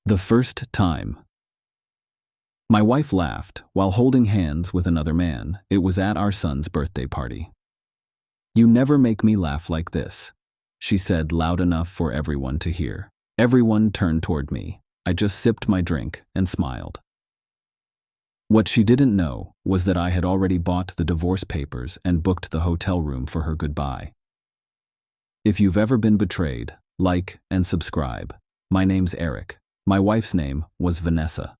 The first time. My wife laughed while holding hands with another man. It was at our son's birthday party. "You never make me laugh like this," she said loud enough for everyone to hear. Everyone turned toward me. I just sipped my drink and smiled. What she didn't know was that I had already bought the divorce papers and booked the hotel room for her goodbye. If you've ever been betrayed, like and subscribe. My name's Eric. My wife's name was Vanessa.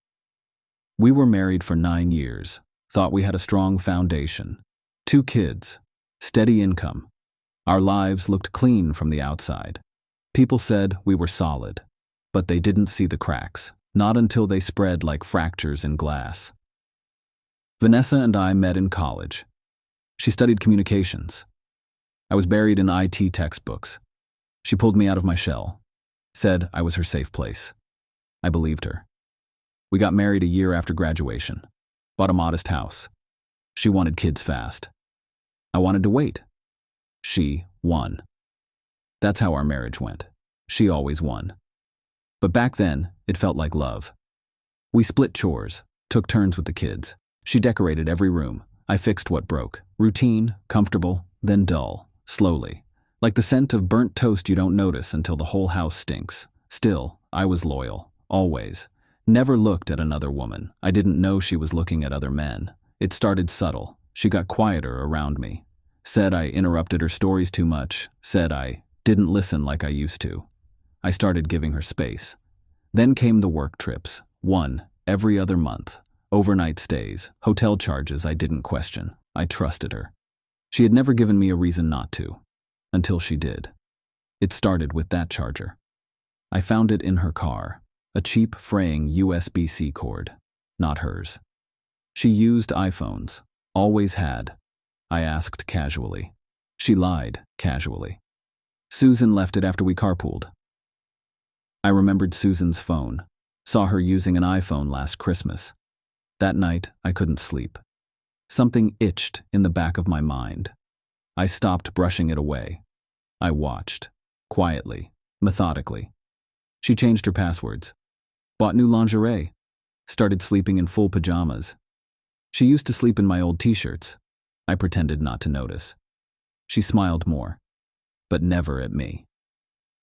We were married for 9 years, thought we had a strong foundation. 2 kids, steady income. Our lives looked clean from the outside. People said we were solid, but they didn't see the cracks, not until they spread like fractures in glass. Vanessa and I met in college. She studied communications. I was buried in IT textbooks. She pulled me out of my shell, said I was her safe place. I believed her. We got married a year after graduation, bought a modest house. She wanted kids fast. I wanted to wait. She won. That's how our marriage went. She always won. But back then, it felt like love. We split chores, took turns with the kids. She decorated every room. I fixed what broke. Routine, comfortable, then dull, slowly. Like the scent of burnt toast you don't notice until the whole house stinks. Still, I was loyal. Always. Never looked at another woman. I didn't know she was looking at other men. It started subtle. She got quieter around me. Said I interrupted her stories too much. Said I didn't listen like I used to. I started giving her space. Then came the work trips. 1 every other month. Overnight stays. Hotel charges I didn't question. I trusted her. She had never given me a reason not to. Until she did. It started with that charger. I found it in her car. A cheap, fraying USB-C cord, not hers. She used iPhones, always had. I asked casually. She lied casually. Susan left it after we carpooled. I remembered Susan's phone, saw her using an iPhone last Christmas. That night, I couldn't sleep. Something itched in the back of my mind. I stopped brushing it away. I watched, quietly, methodically. She changed her passwords. Bought new lingerie. Started sleeping in full pajamas. She used to sleep in my old t-shirts. I pretended not to notice. She smiled more, but never at me.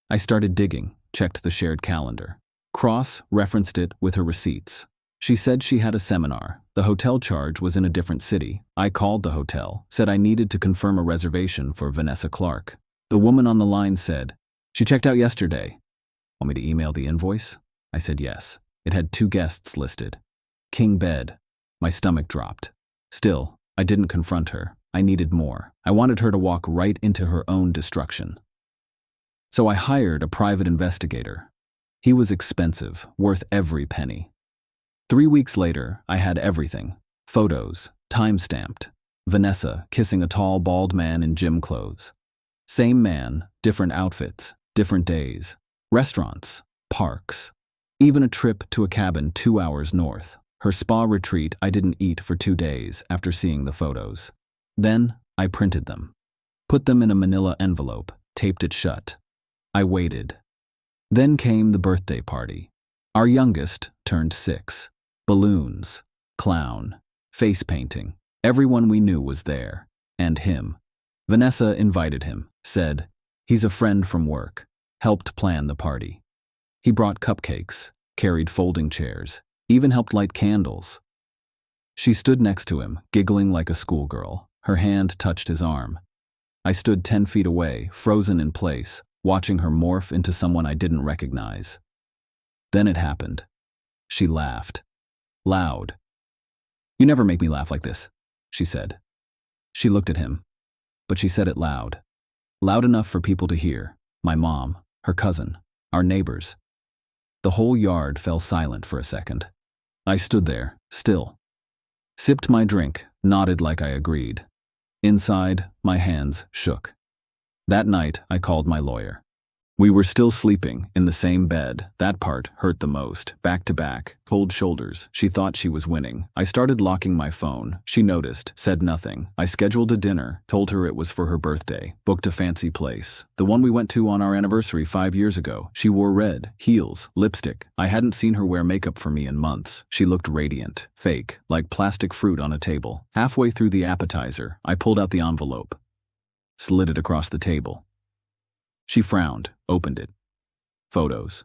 I started digging, checked the shared calendar. Cross-referenced it with her receipts. She said she had a seminar. The hotel charge was in a different city. I called the hotel, said I needed to confirm a reservation for Vanessa Clark. The woman on the line said, "She checked out yesterday." Want me to email the invoice? I said yes. It had 2 guests listed. King bed. My stomach dropped. Still, I didn't confront her. I needed more. I wanted her to walk right into her own destruction. So I hired a private investigator. He was expensive, worth every penny. 3 weeks later, I had everything. Photos, time-stamped. Vanessa kissing a tall, bald man in gym clothes. Same man, different outfits, different days. Restaurants, parks. Even a trip to a cabin 2 hours north. Her spa retreat I didn't eat for 2 days after seeing the photos. Then I printed them. Put them in a manila envelope, taped it shut. I waited. Then came the birthday party. Our youngest turned 6. Balloons, clown, face painting. Everyone we knew was there. And him. Vanessa invited him, said, "He's a friend from work." Helped plan the party. He brought cupcakes, carried folding chairs, even helped light candles. She stood next to him, giggling like a schoolgirl. Her hand touched his arm. I stood 10 feet away, frozen in place, watching her morph into someone I didn't recognize. Then it happened. She laughed. Loud. "You never make me laugh like this," she said. She looked at him, but she said it loud. Loud enough for people to hear. My mom, her cousin, our neighbors. The whole yard fell silent for a second. I stood there, still. Sipped my drink, nodded like I agreed. Inside, my hands shook. That night, I called my lawyer. We were still sleeping, in the same bed. That part hurt the most. Back to back, cold shoulders. She thought she was winning. I started locking my phone. She noticed, said nothing. I scheduled a dinner, told her it was for her birthday, booked a fancy place. The one we went to on our anniversary 5 years ago. She wore red, heels, lipstick. I hadn't seen her wear makeup for me in months. She looked radiant, fake, like plastic fruit on a table. Halfway through the appetizer, I pulled out the envelope, slid it across the table. She frowned, opened it. Photos.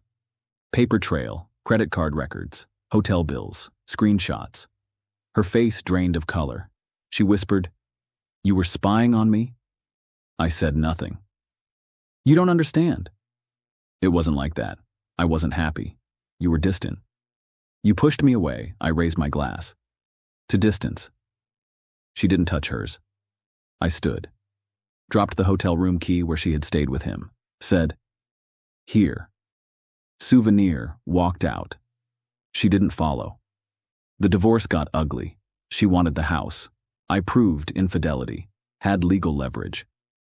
Paper trail, credit card records, hotel bills, screenshots. Her face drained of color. She whispered, "You were spying on me?" I said nothing. "You don't understand." "It wasn't like that. I wasn't happy. You were distant." "You pushed me away." I raised my glass. "To distance." She didn't touch hers. I stood. Dropped the hotel room key where she had stayed with him. Said, "Here." Souvenir, walked out. She didn't follow. The divorce got ugly. She wanted the house. I proved infidelity. Had legal leverage.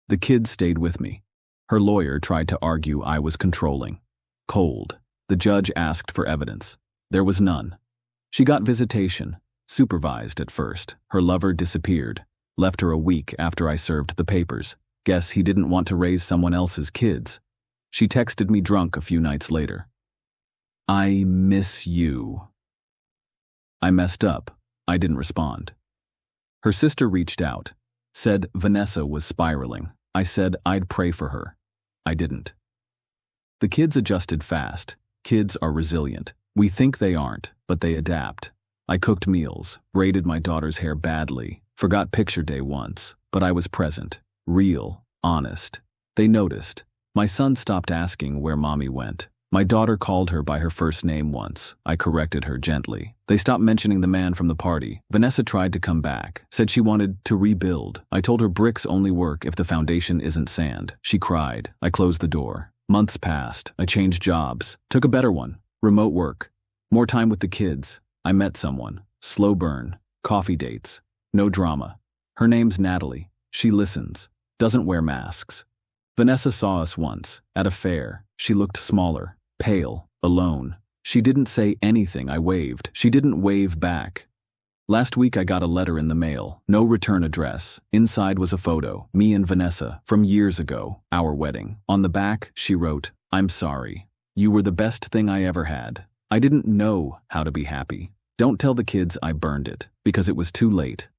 The kids stayed with me. Her lawyer tried to argue I was controlling. Cold. The judge asked for evidence. There was none. She got visitation. Supervised at first. Her lover disappeared. Left her a week after I served the papers. Guess he didn't want to raise someone else's kids. She texted me drunk a few nights later. "I miss you." I messed up. I didn't respond. Her sister reached out. Said Vanessa was spiraling. I said I'd pray for her. I didn't. The kids adjusted fast. Kids are resilient. We think they aren't, but they adapt. I cooked meals, braided my daughter's hair badly, forgot picture day once, but I was present, real, honest. They noticed. My son stopped asking where mommy went. My daughter called her by her first name once. I corrected her gently. They stopped mentioning the man from the party. Vanessa tried to come back, said she wanted to rebuild. I told her bricks only work if the foundation isn't sand. She cried. I closed the door. Months passed. I changed jobs. Took a better one. Remote work. More time with the kids. I met someone. Slow burn. Coffee dates. No drama. Her name's Natalie. She listens. Doesn't wear masks. Vanessa saw us once, at a fair. She looked smaller, pale, alone. She didn't say anything. I waved. She didn't wave back. Last week I got a letter in the mail. No return address. Inside was a photo, me and Vanessa, from years ago, our wedding. On the back, she wrote, "I'm sorry. You were the best thing I ever had. I didn't know how to be happy. Don't tell the kids I burned it, because it was too late.